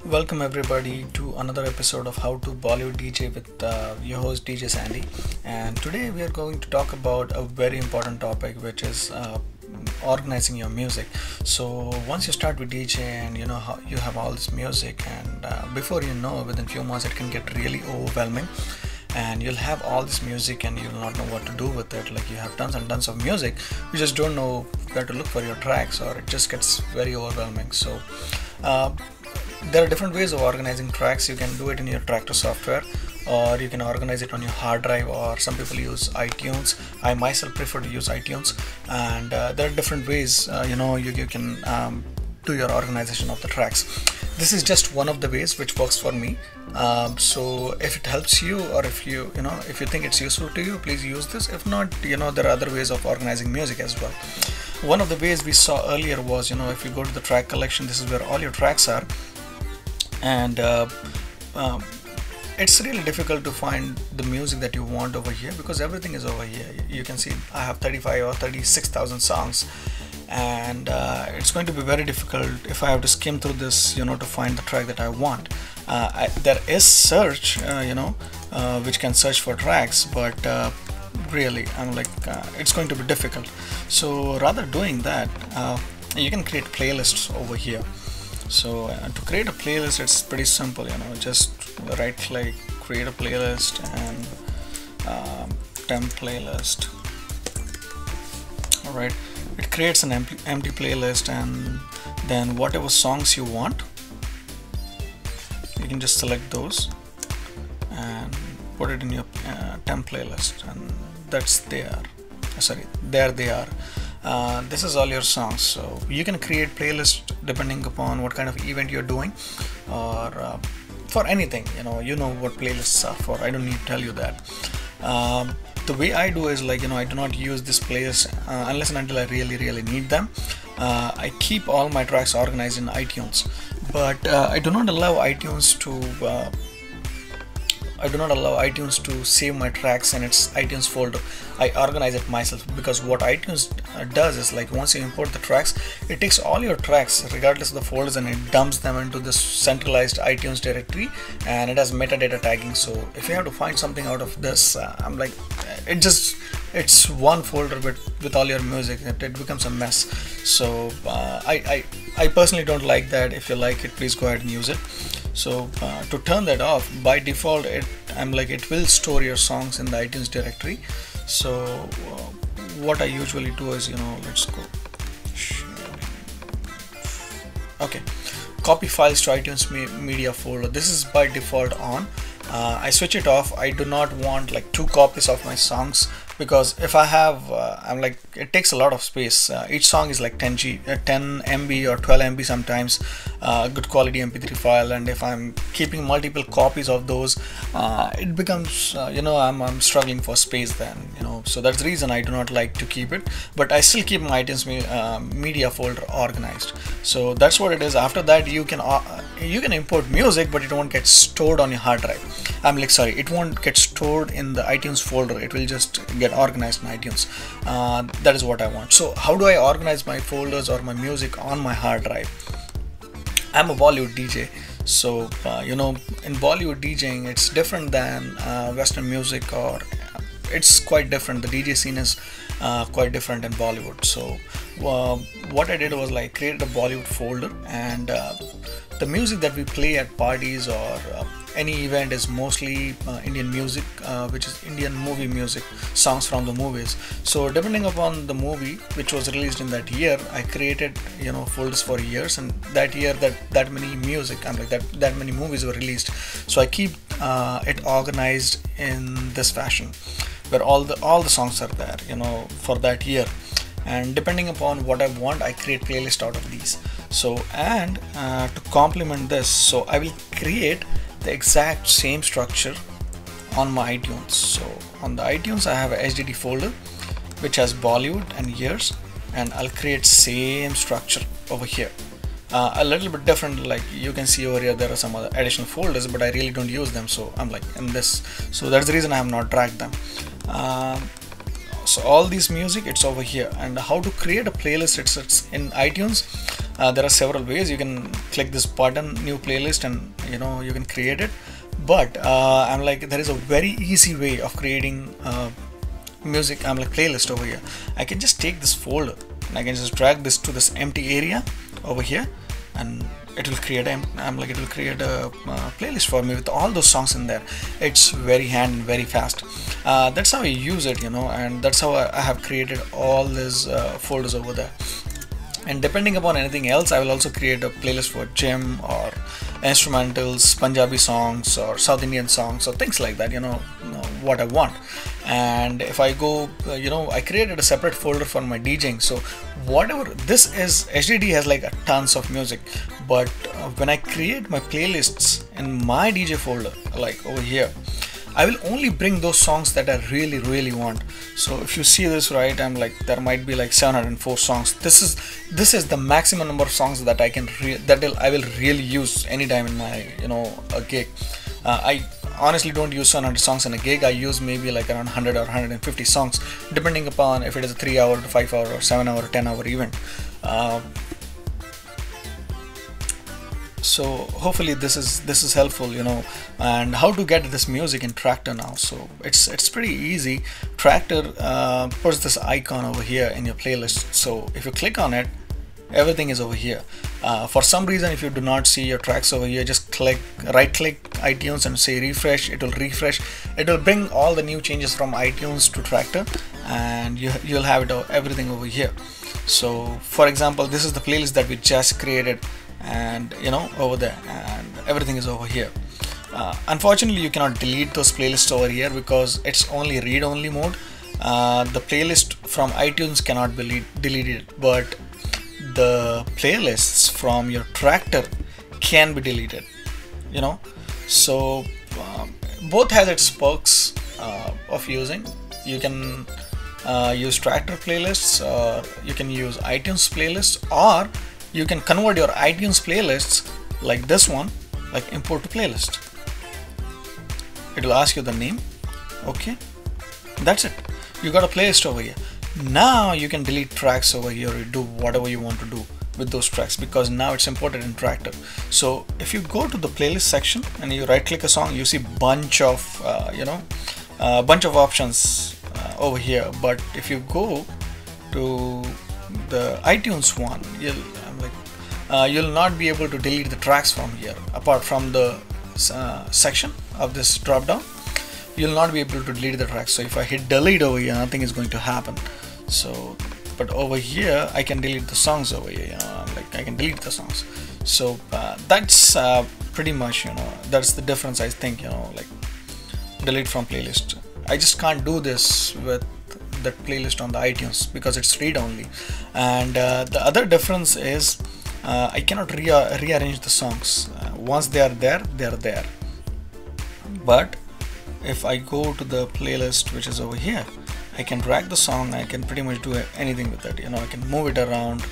Welcome everybody to another episode of How to Bollywood DJ with your host DJ Sandy. And today we are going to talk about a very important topic, which is organizing your music. So once you start with DJ and you know how you have all this music, and before you know, within few months it can get really overwhelming, and you'll have all this music and you'll not know what to do with it. Like, you have tons and tons of music, you just don't know where to look for your tracks, or it just gets very overwhelming. So there are different ways of organizing tracks. You can do it in your Traktor software, or you can organize it on your hard drive, or some people use iTunes. I myself prefer to use iTunes, and there are different ways you can do your organization of the tracks. This is just one of the ways which works for me. So if it helps you, or if you think it's useful to you, please use this. If not, there are other ways of organizing music as well. One of the ways we saw earlier was, if you go to the track collection, this is where all your tracks are. And it's really difficult to find the music that you want over here, because everything is over here. You can see I have 35 or 36,000 songs, and it's going to be very difficult if I have to skim through this, to find the track that I want. There is search, which can search for tracks, but really it's going to be difficult. So rather doing that, you can create playlists over here. So to create a playlist, it's pretty simple. Just right click, create a playlist, and temp playlist. Alright, it creates an empty playlist, and then whatever songs you want, you can just select those and put it in your temp playlist, and that's there. There they are. This is all your songs. So you can create playlists depending upon what kind of event you're doing, or for anything. You know what playlists are for. I don't need to tell you that. The way I do is I do not use this playlist unless and until I really need them. I keep all my tracks organized in iTunes, but I do not allow iTunes to save my tracks in its iTunes folder. I organize it myself, because what iTunes does is, once you import the tracks, it takes all your tracks regardless of the folders and it dumps them into this centralized iTunes directory, and it has metadata tagging. So if you have to find something out of this, it's one folder with all your music. It becomes a mess. So I personally don't like that. If you like it, please go ahead and use it. So to turn that off, by default it will store your songs in the iTunes directory. So what I usually do is, let's go, okay, copy files to iTunes media folder. This is by default on. I switch it off. I do not want 2 copies of my songs, because if I have it takes a lot of space. Each song is 10 MB or 12 MB sometimes, good quality MP3 file, and if I'm keeping multiple copies of those, it becomes I'm struggling for space then. So that's the reason I do not like to keep it, but I still keep my iTunes media folder organized. So that's what it is. After that, you can import music, but it won't get stored on your hard drive. It won't get stored in the iTunes folder. It will just get organized in iTunes. That is what I want. So how do I organize my folders or my music on my hard drive? I'm a Bollywood DJ, so in Bollywood DJing, it's different than Western music, or it's quite different. The DJ scene is quite different in Bollywood. So what I did was created a Bollywood folder, and the music that we play at parties or any event is mostly Indian music, which is Indian movie music, songs from the movies. So depending upon the movie which was released in that year, I created folders for years, and that year that many music that many movies were released. So I keep it organized in this fashion, where all the songs are there for that year, and depending upon what I want, I create playlist out of these. So and to complement this, so I will create the exact same structure on my iTunes. So on the iTunes, I have a HDD folder which has Bollywood and years, and I'll create same structure over here. A little bit different, you can see over here there are some other additional folders, but I really don't use them, so I'm in this. So that's the reason I have not dragged them. So all these music, it's over here. And how to create a playlist, it's in iTunes. There are several ways. You can click this button, new playlist, and you can create it. But I'm like, there is a very easy way of creating music. I'm like playlist over here. I can just take this folder and I can just drag this to this empty area over here, and it will create a playlist for me with all those songs in there. It's very handy and very fast. That's how I use it, and that's how I have created all these folders over there. And depending upon anything else, I will also create a playlist for gym or instrumentals, Punjabi songs or South Indian songs or things like that, what I want. And if I go, I created a separate folder for my DJing. So whatever this is, HDD has like a tons of music, but when I create my playlists in my DJ folder, like over here, I will only bring those songs that I really want. So if you see this, right, I'm like, there might be like 704 songs. This is the maximum number of songs that I will really use anytime in my a gig. I honestly don't use 700 songs in a gig. I use maybe like around 100 or 150 songs, depending upon if it is a 3 hour to 5 hour or 7 hour or 10 hour event. So hopefully this is helpful, and how to get this music in Traktor now. So it's pretty easy. Traktor puts this icon over here in your playlist. So if you click on it, everything is over here. For some reason, if you do not see your tracks over here, just right click iTunes and say refresh. It will refresh. It will bring all the new changes from iTunes to Traktor, and you'll have everything over here. So for example, this is the playlist that we just created, and over there, and everything is over here. Unfortunately, you cannot delete those playlists over here because it's only read-only mode. The playlist from iTunes cannot be deleted, but the playlists from your Traktor can be deleted. So both has its perks of using. You can use Traktor playlists, or you can use iTunes playlists, or you can convert your iTunes playlists like this one, like import to playlist. It will ask you the name. Okay, that's it. You got a playlist over here. Now you can delete tracks over here, or do whatever you want to do with those tracks, because now it's imported in Traktor. So if you go to the playlist section and you right click a song, you see bunch of options over here. But if you go to the iTunes one, you'll not be able to delete the tracks from here. Apart from the section of this drop down, you'll not be able to delete the tracks. So if I hit delete over here, nothing is going to happen. So but over here I can delete the songs over here. I can delete the songs. So that's pretty much that's the difference, I think. Delete from playlist. I just can't do this with that playlist on the iTunes because it's read only. And the other difference is I cannot rearrange the songs. Once they are there, they are there. But if I go to the playlist which is over here, I can drag the song. I can pretty much do anything with it. I can move it around.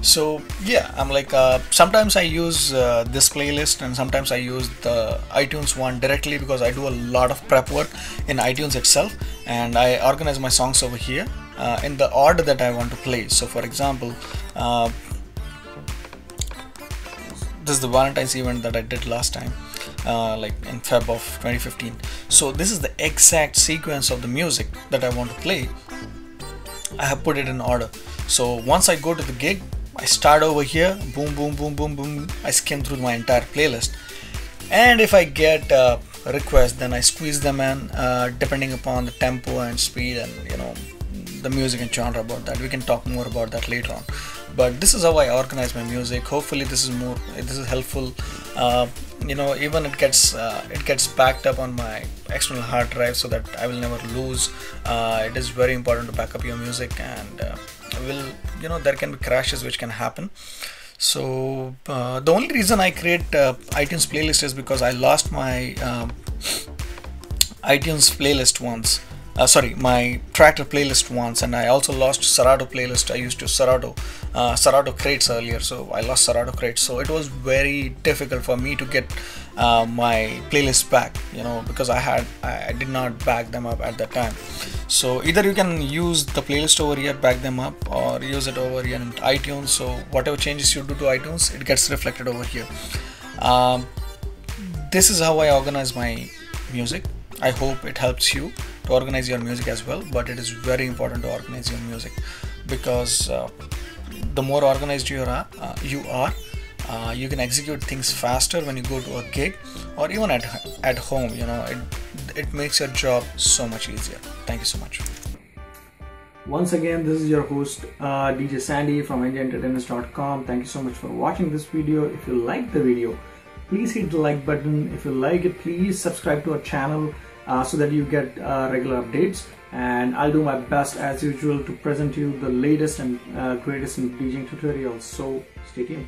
So yeah, I'm like sometimes I use this playlist, and sometimes I use the iTunes one directly, because I do a lot of prep work in iTunes itself, and I organize my songs over here in the order that I want to play. So for example, this is the Valentine's event that I did last time, like in Feb of 2015. So this is the exact sequence of the music that I want to play. I have put it in order. So once I go to the gig, I start over here, boom boom boom boom boom, I skim through my entire playlist, and if I get requests, then I squeeze them in depending upon the tempo and speed, and the music and genre. About that we can talk more about that later on. But this is how I organize my music. Hopefully this is helpful. Even it gets backed up on my external hard drive, so that I will never lose. It is very important to back up your music, and there can be crashes which can happen. So the only reason I create iTunes playlist is because I lost my iTunes playlist once. My Traktor playlist once, and I also lost Serato playlist. I used to Serato crates earlier, so I lost Serato crates. So it was very difficult for me to get my playlist back, because I did not back them up at that time. So either you can use the playlist over here, back them up, or use it over here in iTunes. So whatever changes you do to iTunes, it gets reflected over here. This is how I organize my music. I hope it helps you to organize your music as well, but it is very important to organize your music, because the more organized you are, you can execute things faster when you go to a gig or even at home. It makes your job so much easier. Thank you so much. Once again, this is your host DJ Sandy from indiaentertainers.com. Thank you so much for watching this video. If you like the video, please hit the like button. If you like it, please subscribe to our channel so that you get regular updates, and I'll do my best as usual to present you the latest and greatest in DJing tutorials. So stay tuned.